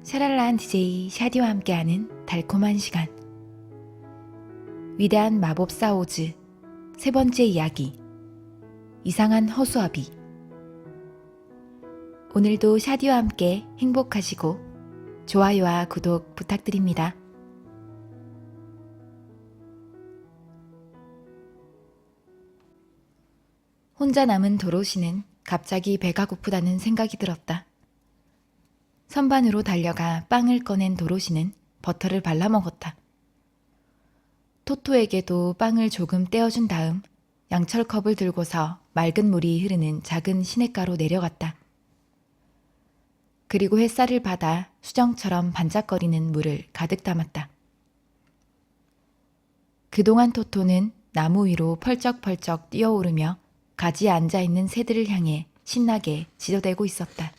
샤랄라한 DJ 샤디와 함께하는 달콤한 시간. 위대한 마법사 오즈 세 번째 이야기. 이상한 허수아비. 오늘도 샤디와 함께 행복하시고 좋아요와 구독 부탁드립니다. 혼자 남은 도로시는 갑자기 배가 고프다는 생각이 들었다. 선반으로 달려가 빵을 꺼낸 도로시는 버터를 발라 먹었다. 토토에게도 빵을 조금 떼어준 다음 양철컵을 들고서 맑은 물이 흐르는 작은 시냇가로 내려갔다. 그리고 햇살을 받아 수정처럼 반짝거리는 물을 가득 담았다. 그동안 토토는 나무 위로 펄쩍펄쩍 뛰어오르며 가지에 앉아있는 새들을 향해 신나게 지저대고 있었다.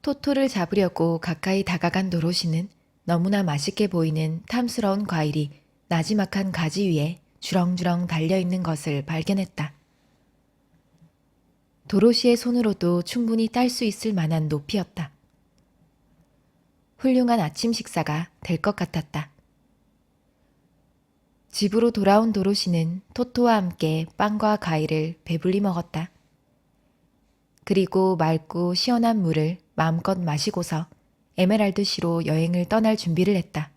토토를 잡으려고 가까이 다가간 도로시는 너무나 맛있게 보이는 탐스러운 과일이 나지막한 가지 위에 주렁주렁 달려있는 것을 발견했다. 도로시의 손으로도 충분히 딸 수 있을 만한 높이였다. 훌륭한 아침 식사가 될 것 같았다. 집으로 돌아온 도로시는 토토와 함께 빵과 과일을 배불리 먹었다. 그리고 맑고 시원한 물을 마음껏 마시고서 에메랄드시로 여행을 떠날 준비를 했다.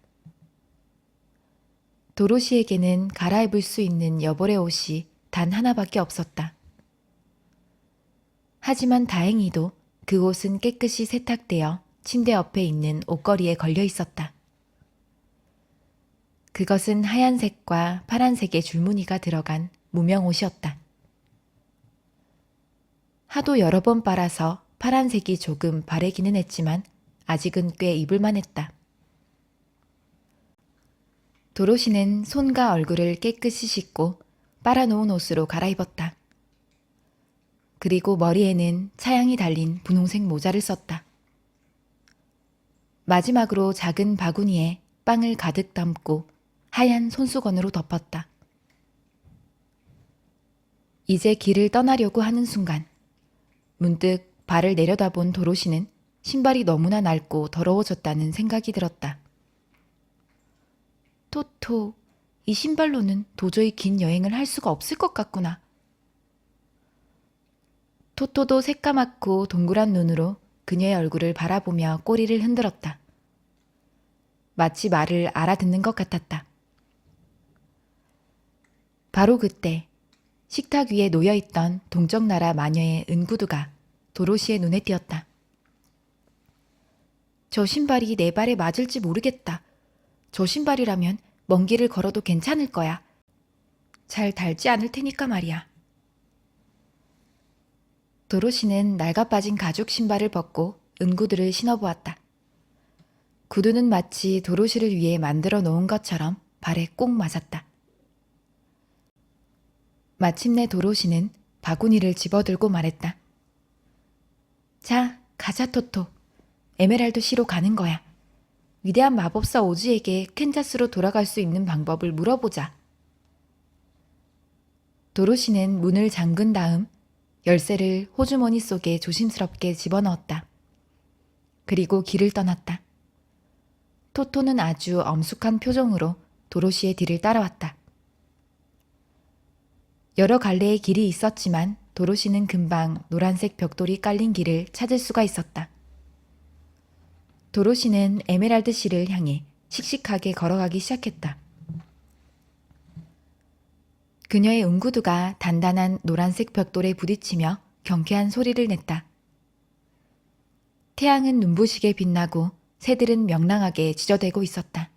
도로시에게는 갈아입을 수 있는 여벌의 옷이 단 하나밖에 없었다. 하지만 다행히도 그 옷은 깨끗이 세탁되어 침대 옆에 있는 옷걸이에 걸려 있었다. 그것은 하얀색과 파란색의 줄무늬가 들어간 무명 옷이었다. 하도 여러 번 빨아서 파란색이 조금 바래기는 했지만 아직은 꽤 입을만 했다. 도로시는 손과 얼굴을 깨끗이 씻고 빨아놓은 옷으로 갈아입었다. 그리고 머리에는 차양이 달린 분홍색 모자를 썼다. 마지막으로 작은 바구니에 빵을 가득 담고 하얀 손수건으로 덮었다. 이제 길을 떠나려고 하는 순간 문득 발을 내려다본 도로시는 신발이 너무나 낡고 더러워졌다는 생각이 들었다. 토토, 이 신발로는 도저히 긴 여행을 할 수가 없을 것 같구나. 토토도 새까맣고 동그란 눈으로 그녀의 얼굴을 바라보며 꼬리를 흔들었다. 마치 말을 알아듣는 것 같았다. 바로 그때 식탁 위에 놓여있던 동정나라 마녀의 은구두가 도로시의 눈에 띄었다. 저 신발이 내 발에 맞을지 모르겠다. 저 신발이라면 먼 길을 걸어도 괜찮을 거야. 잘 닳지 않을 테니까 말이야. 도로시는 낡아빠진 가죽 신발을 벗고 은구두를 신어보았다. 구두는 마치 도로시를 위해 만들어 놓은 것처럼 발에 꼭 맞았다. 마침내 도로시는 바구니를 집어들고 말했다. 자, 가자 토토. 에메랄드 시로 가는 거야. 위대한 마법사 오즈에게 캔자스로 돌아갈 수 있는 방법을 물어보자. 도로시는 문을 잠근 다음 열쇠를 호주머니 속에 조심스럽게 집어넣었다. 그리고 길을 떠났다. 토토는 아주 엄숙한 표정으로 도로시의 뒤를 따라왔다. 여러 갈래의 길이 있었지만 도로시는 금방 노란색 벽돌이 깔린 길을 찾을 수가 있었다. 도로시는 에메랄드 시를 향해 씩씩하게 걸어가기 시작했다. 그녀의 은구두가 단단한 노란색 벽돌에 부딪히며 경쾌한 소리를 냈다. 태양은 눈부시게 빛나고 새들은 명랑하게 지저대고 있었다.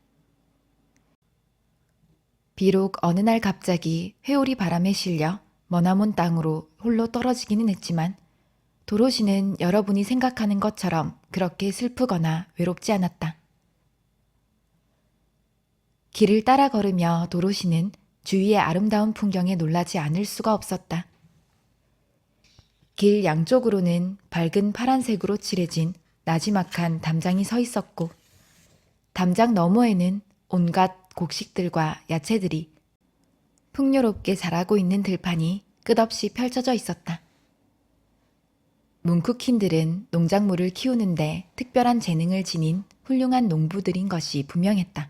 비록 어느 날 갑자기 회오리 바람에 실려 머나먼 땅으로 홀로 떨어지기는 했지만 도로시는 여러분이 생각하는 것처럼 그렇게 슬프거나 외롭지 않았다. 길을 따라 걸으며 도로시는 주위의 아름다운 풍경에 놀라지 않을 수가 없었다. 길 양쪽으로는 밝은 파란색으로 칠해진 나지막한 담장이 서 있었고 담장 너머에는 온갖 곡식들과 야채들이 풍요롭게 자라고 있는 들판이 끝없이 펼쳐져 있었다. 뭉크킨들은 농작물을 키우는데 특별한 재능을 지닌 훌륭한 농부들인 것이 분명했다.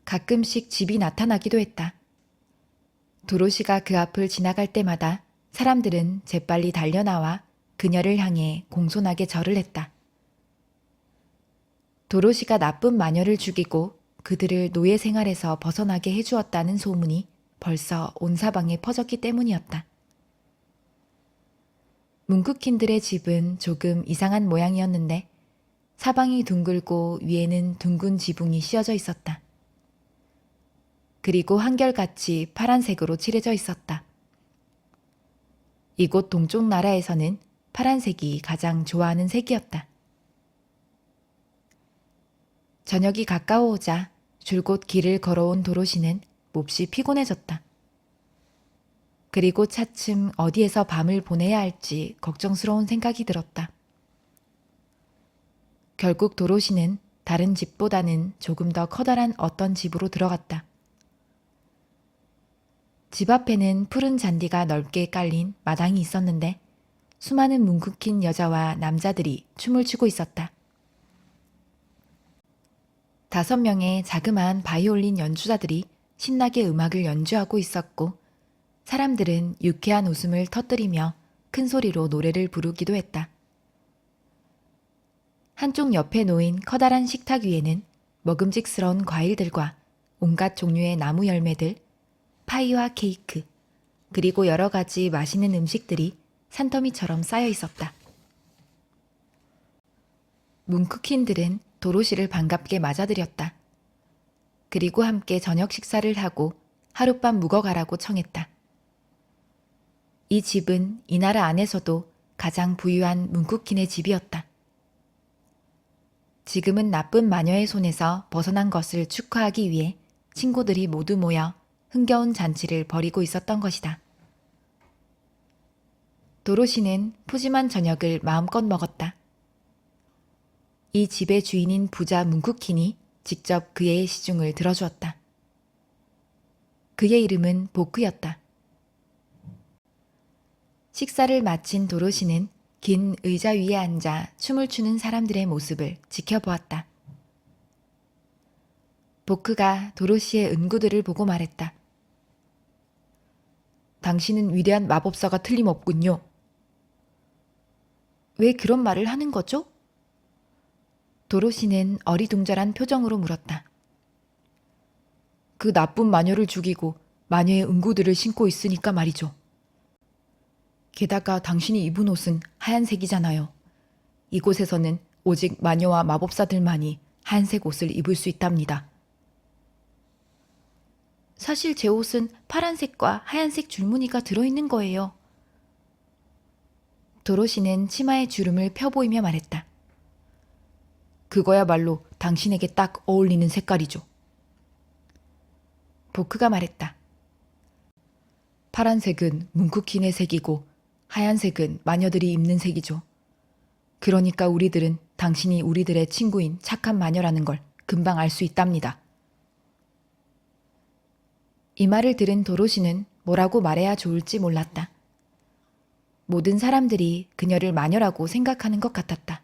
가끔씩 집이 나타나기도 했다. 도로시가 그 앞을 지나갈 때마다 사람들은 재빨리 달려나와 그녀를 향해 공손하게 절을 했다. 도로시가 나쁜 마녀를 죽이고 그들을 노예 생활에서 벗어나게 해주었다는 소문이 벌써 온 사방에 퍼졌기 때문이었다. 뭉크킨들의 집은 조금 이상한 모양이었는데 사방이 둥글고 위에는 둥근 지붕이 씌어져 있었다. 그리고 한결같이 파란색으로 칠해져 있었다. 이곳 동쪽 나라에서는 파란색이 가장 좋아하는 색이었다. 저녁이 가까워오자 줄곧 길을 걸어온 도로시는 몹시 피곤해졌다. 그리고 차츰 어디에서 밤을 보내야 할지 걱정스러운 생각이 들었다. 결국 도로시는 다른 집보다는 조금 더 커다란 어떤 집으로 들어갔다. 집 앞에는 푸른 잔디가 넓게 깔린 마당이 있었는데 수많은 뭉크킨 여자와 남자들이 춤을 추고 있었다. 5명의 자그마한 바이올린 연주자들이 신나게 음악을 연주하고 있었고 사람들은 유쾌한 웃음을 터뜨리며 큰 소리로 노래를 부르기도 했다. 한쪽 옆에 놓인 커다란 식탁 위에는 먹음직스러운 과일들과 온갖 종류의 나무 열매들, 파이와 케이크, 그리고 여러 가지 맛있는 음식들이 산더미처럼 쌓여 있었다. 뭉크킨들은 도로시를 반갑게 맞아들였다. 그리고 함께 저녁 식사를 하고 하룻밤 묵어가라고 청했다. 이 집은 이 나라 안에서도 가장 부유한 뭉크킨의 집이었다. 지금은 나쁜 마녀의 손에서 벗어난 것을 축하하기 위해 친구들이 모두 모여 흥겨운 잔치를 벌이고 있었던 것이다. 도로시는 푸짐한 저녁을 마음껏 먹었다. 이 집의 주인인 부자 뭉크킨이 직접 그의 시중을 들어주었다. 그의 이름은 보크였다. 식사를 마친 도로시는 긴 의자 위에 앉아 춤을 추는 사람들의 모습을 지켜보았다. 보크가 도로시의 은구들을 보고 말했다. 당신은 위대한 마법사가 틀림없군요. 왜 그런 말을 하는 거죠? 도로시는 어리둥절한 표정으로 물었다. 그 나쁜 마녀를 죽이고 마녀의 은구들을 신고 있으니까 말이죠. 게다가 당신이 입은 옷은 하얀색이잖아요. 이곳에서는 오직 마녀와 마법사들만이 하얀색 옷을 입을 수 있답니다. 사실 제 옷은 파란색과 하얀색 줄무늬가 들어있는 거예요. 도로시는 치마의 주름을 펴보이며 말했다. 그거야말로 당신에게 딱 어울리는 색깔이죠. 보크가 말했다. 파란색은 뭉크킨의 색이고 하얀색은 마녀들이 입는 색이죠. 그러니까 우리들은 당신이 우리들의 친구인 착한 마녀라는 걸 금방 알 수 있답니다. 이 말을 들은 도로시는 뭐라고 말해야 좋을지 몰랐다. 모든 사람들이 그녀를 마녀라고 생각하는 것 같았다.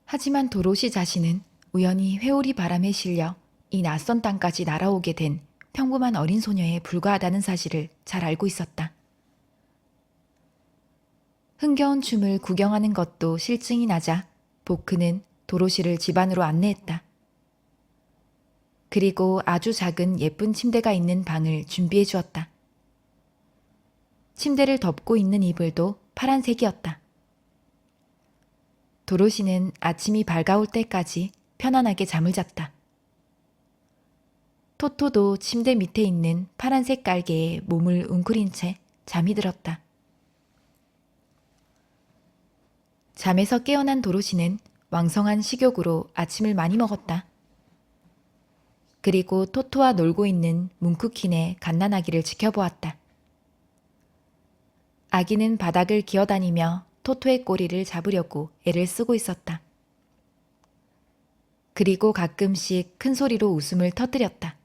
하지만 도로시 자신은 우연히 회오리 바람에 실려 이 낯선 땅까지 날아오게 된 평범한 어린 소녀에 불과하다는 사실을 잘 알고 있었다. 흥겨운 춤을 구경하는 것도 실증이 나자 보크는 도로시를 집 안으로 안내했다. 그리고 아주 작은 예쁜 침대가 있는 방을 준비해 주었다. 침대를 덮고 있는 이불도 파란색이었다. 도로시는 아침이 밝아올 때까지 편안하게 잠을 잤다. 토토도 침대 밑에 있는 파란색 깔개에 몸을 웅크린 채 잠이 들었다. 잠에서 깨어난 도로시는 왕성한 식욕으로 아침을 많이 먹었다. 그리고 토토와 놀고 있는 뭉크킨의 갓난아기를 지켜보았다. 아기는 바닥을 기어다니며 토토의 꼬리를 잡으려고 애를 쓰고 있었다. 그리고 가끔씩 큰 소리로 웃음을 터뜨렸다.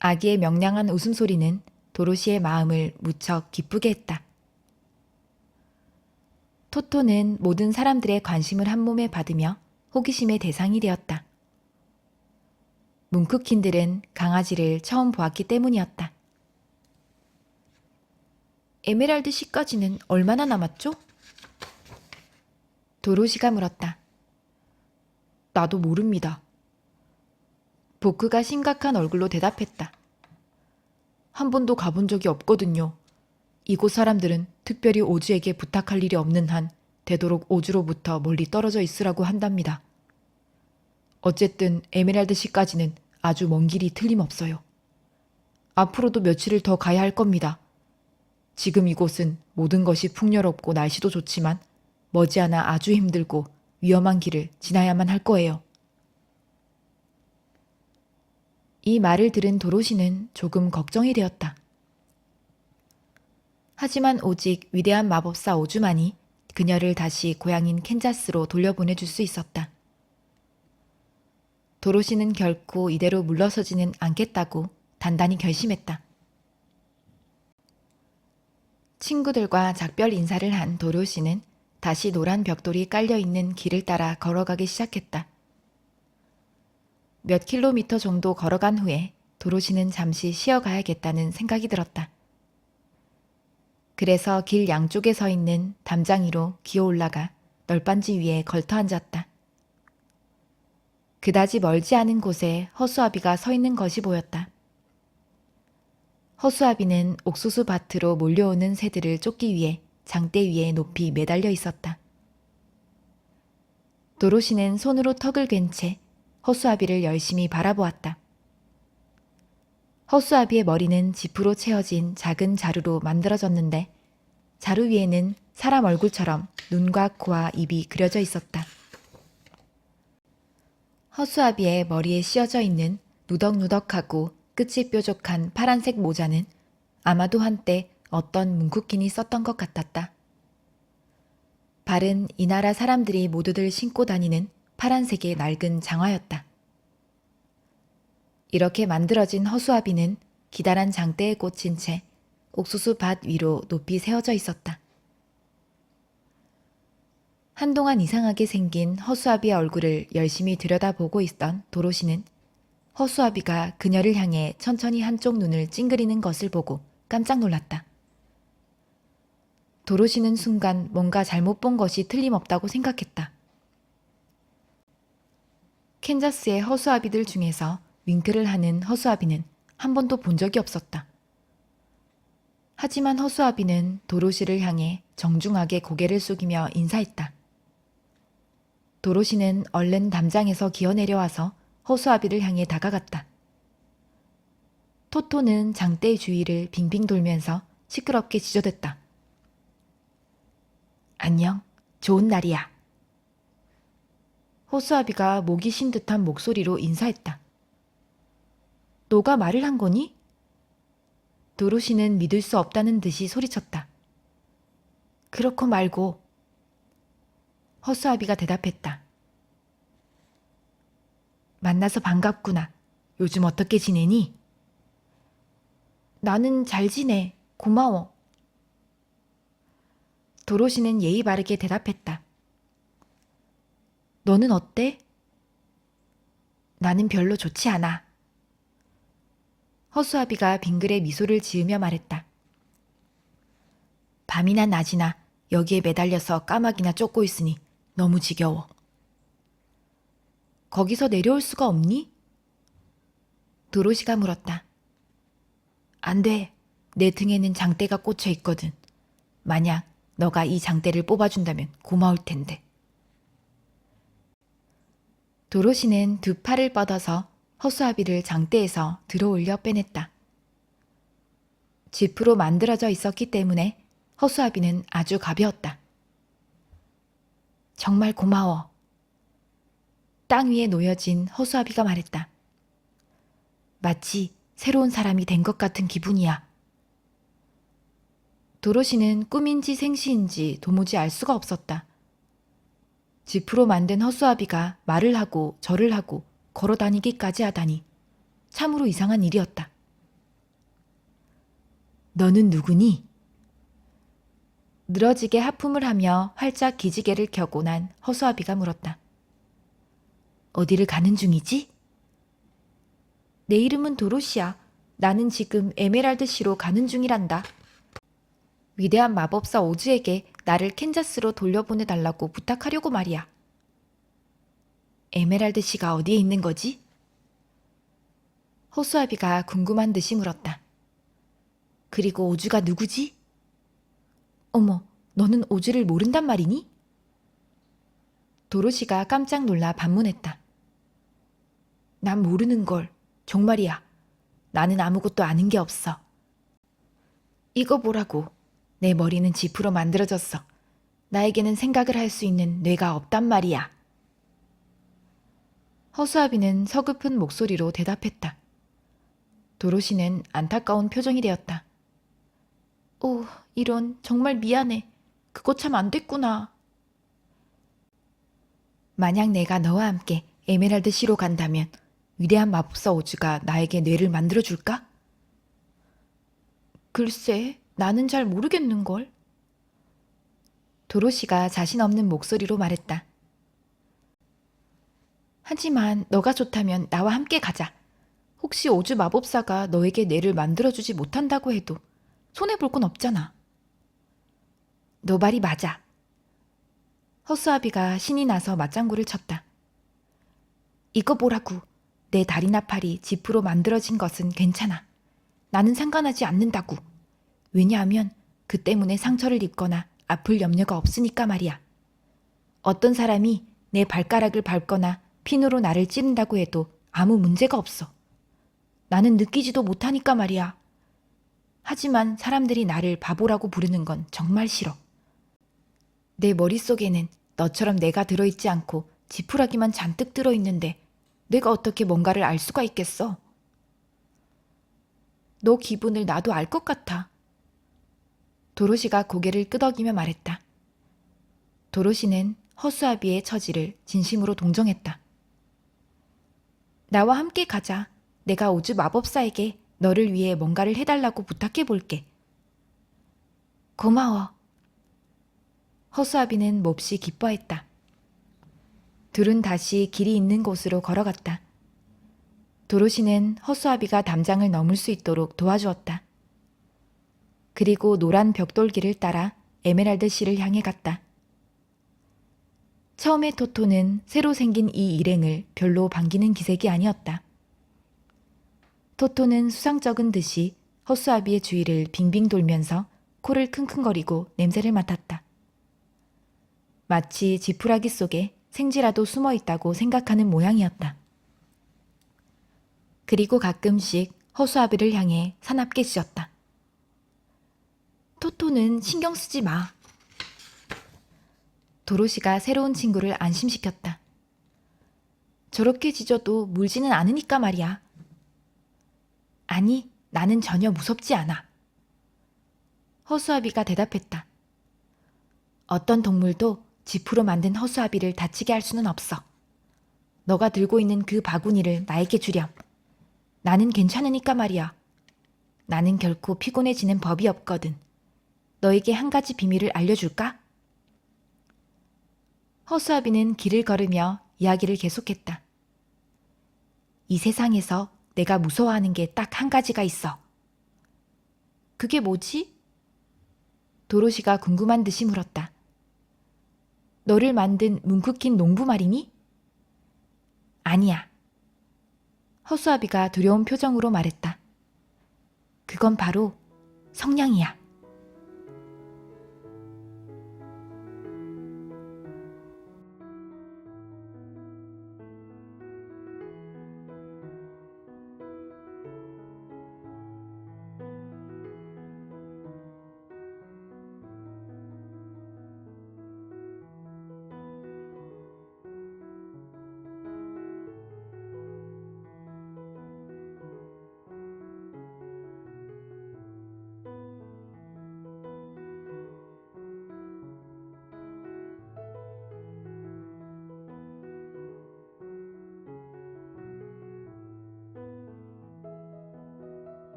아기의 명랑한 웃음소리는 도로시의 마음을 무척 기쁘게 했다. 토토는 모든 사람들의 관심을 한 몸에 받으며 호기심의 대상이 되었다. 뭉크킨들은 강아지를 처음 보았기 때문이었다. 에메랄드 C까지는 얼마나 남았죠? 도로시가 물었다. 나도 모릅니다. 보크가 심각한 얼굴로 대답했다. 한 번도 가본 적이 없거든요. 이곳 사람들은 특별히 오즈에게 부탁할 일이 없는 한 되도록 오즈로부터 멀리 떨어져 있으라고 한답니다. 어쨌든 에메랄드 C까지는 아주 먼 길이 틀림없어요. 앞으로도 며칠을 더 가야 할 겁니다. 지금 이곳은 모든 것이 풍요롭고 날씨도 좋지만 머지않아 아주 힘들고 위험한 길을 지나야만 할 거예요. 이 말을 들은 도로시는 조금 걱정이 되었다. 하지만 오직 위대한 마법사 오즈만이 그녀를 다시 고향인 캔자스로 돌려보내줄 수 있었다. 도로시는 결코 이대로 물러서지는 않겠다고 단단히 결심했다. 친구들과 작별 인사를 한 도로시는 다시 노란 벽돌이 깔려있는 길을 따라 걸어가기 시작했다. 몇 킬로미터 정도 걸어간 후에 도로시는 잠시 쉬어가야겠다는 생각이 들었다. 그래서 길 양쪽에 서 있는 담장 위로 기어 올라가 널빤지 위에 걸터 앉았다. 그다지 멀지 않은 곳에 허수아비가 서 있는 것이 보였다. 허수아비는 옥수수 밭으로 몰려오는 새들을 쫓기 위해 장대 위에 높이 매달려 있었다. 도로시는 손으로 턱을 괜 채 허수아비를 열심히 바라보았다. 허수아비의 머리는 지프로 채워진 작은 자루로 만들어졌는데 자루 위에는 사람 얼굴처럼 눈과 코와 입이 그려져 있었다. 허수아비의 머리에 씌어져 있는 누덕누덕하고 끝이 뾰족한 파란색 모자는 아마도 한때 어떤 뭉크킨이 썼던 것 같았다. 발은 이 나라 사람들이 모두들 신고 다니는 파란색의 낡은 장화였다. 이렇게 만들어진 허수아비는 기다란 장대에 꽂힌 채 옥수수 밭 위로 높이 세워져 있었다. 한동안 이상하게 생긴 허수아비의 얼굴을 열심히 들여다보고 있던 도로시는 허수아비가 그녀를 향해 천천히 한쪽 눈을 찡그리는 것을 보고 깜짝 놀랐다. 도로시는 순간 뭔가 잘못 본 것이 틀림없다고 생각했다. 캔자스의 허수아비들 중에서 윙크를 하는 허수아비는 한 번도 본 적이 없었다. 하지만 허수아비는 도로시를 향해 정중하게 고개를 숙이며 인사했다. 도로시는 얼른 담장에서 기어 내려와서 허수아비를 향해 다가갔다. 토토는 장대 주위를 빙빙 돌면서 시끄럽게 지저댔다. 안녕, 좋은 날이야. 허수아비가 목이 쉰 듯한 목소리로 인사했다. 너가 말을 한 거니? 도로시는 믿을 수 없다는 듯이 소리쳤다. 그렇고 말고. 허수아비가 대답했다. 만나서 반갑구나. 요즘 어떻게 지내니? 나는 잘 지내. 고마워. 도로시는 예의 바르게 대답했다. 너는 어때? 나는 별로 좋지 않아. 허수아비가 빙그레 미소를 지으며 말했다. 밤이나 낮이나 여기에 매달려서 까마귀나 쫓고 있으니 너무 지겨워. 거기서 내려올 수가 없니? 도로시가 물었다. 안 돼. 내 등에는 장대가 꽂혀 있거든. 만약 너가 이 장대를 뽑아준다면 고마울 텐데. 도로시는 두 팔을 뻗어서 허수아비를 장대에서 들어올려 빼냈다. 지프로 만들어져 있었기 때문에 허수아비는 아주 가벼웠다. 정말 고마워. 땅 위에 놓여진 허수아비가 말했다. 마치 새로운 사람이 된 것 같은 기분이야. 도로시는 꿈인지 생시인지 도무지 알 수가 없었다. 지프로 만든 허수아비가 말을 하고 절을 하고 걸어 다니기까지 하다니 참으로 이상한 일이었다. 너는 누구니? 늘어지게 하품을 하며 활짝 기지개를 켜고 난 허수아비가 물었다. 어디를 가는 중이지? 내 이름은 도로시야. 나는 지금 에메랄드시로 가는 중이란다. 위대한 마법사 오즈에게 나를 캔자스로 돌려보내달라고 부탁하려고 말이야. 에메랄드시가 어디에 있는 거지? 허수아비가 궁금한 듯이 물었다. 그리고 오즈가 누구지? 어머, 너는 오즈를 모른단 말이니? 도로시가 깜짝 놀라 반문했다. 난 모르는 걸. 정말이야. 나는 아무것도 아는 게 없어. 이거 보라고. 내 머리는 지프로 만들어졌어. 나에게는 생각을 할 수 있는 뇌가 없단 말이야. 허수아비는 서글픈 목소리로 대답했다. 도로시는 안타까운 표정이 되었다. 오, 이런, 정말 미안해. 그거 참 안 됐구나. 만약 내가 너와 함께 에메랄드 시로 간다면 위대한 마법사 오즈가 나에게 뇌를 만들어줄까? 글쎄, 나는 잘 모르겠는걸. 도로시가 자신 없는 목소리로 말했다. 하지만 너가 좋다면 나와 함께 가자. 혹시 오즈 마법사가 너에게 뇌를 만들어주지 못한다고 해도 손해볼 건 없잖아. 너 말이 맞아. 허수아비가 신이 나서 맞장구를 쳤다. 이거 보라고. 내 다리나 팔이 지프로 만들어진 것은 괜찮아. 나는 상관하지 않는다고. 왜냐하면 그 때문에 상처를 입거나 아플 염려가 없으니까 말이야. 어떤 사람이 내 발가락을 밟거나 핀으로 나를 찌른다고 해도 아무 문제가 없어. 나는 느끼지도 못하니까 말이야. 하지만 사람들이 나를 바보라고 부르는 건 정말 싫어. 내 머릿속에는 너처럼 내가 들어있지 않고 지푸라기만 잔뜩 들어있는데 내가 어떻게 뭔가를 알 수가 있겠어? 너 기분을 나도 알 것 같아. 도로시가 고개를 끄덕이며 말했다. 도로시는 허수아비의 처지를 진심으로 동정했다. 나와 함께 가자. 내가 오즈 마법사에게 너를 위해 뭔가를 해달라고 부탁해 볼게. 고마워. 허수아비는 몹시 기뻐했다. 둘은 다시 길이 있는 곳으로 걸어갔다. 도로시는 허수아비가 담장을 넘을 수 있도록 도와주었다. 그리고 노란 벽돌길을 따라 에메랄드 시를 향해 갔다. 처음에 토토는 새로 생긴 이 일행을 별로 반기는 기색이 아니었다. 토토는 수상쩍은 듯이 허수아비의 주위를 빙빙 돌면서 코를 킁킁거리고 냄새를 맡았다. 마치 지푸라기 속에 생쥐라도 숨어 있다고 생각하는 모양이었다. 그리고 가끔씩 허수아비를 향해 사납게 짖었다. 토토는 신경 쓰지 마. 도로시가 새로운 친구를 안심시켰다. 저렇게 짖어도 물지는 않으니까 말이야. 아니, 나는 전혀 무섭지 않아. 허수아비가 대답했다. 어떤 동물도 지프로 만든 허수아비를 다치게 할 수는 없어. 너가 들고 있는 그 바구니를 나에게 주렴. 나는 괜찮으니까 말이야. 나는 결코 피곤해지는 법이 없거든. 너에게 한 가지 비밀을 알려줄까? 허수아비는 길을 걸으며 이야기를 계속했다. 이 세상에서 내가 무서워하는 게 딱 한 가지가 있어. 그게 뭐지? 도로시가 궁금한 듯이 물었다. 너를 만든 뭉크킨 농부 말이니? 아니야. 허수아비가 두려운 표정으로 말했다. 그건 바로 성냥이야.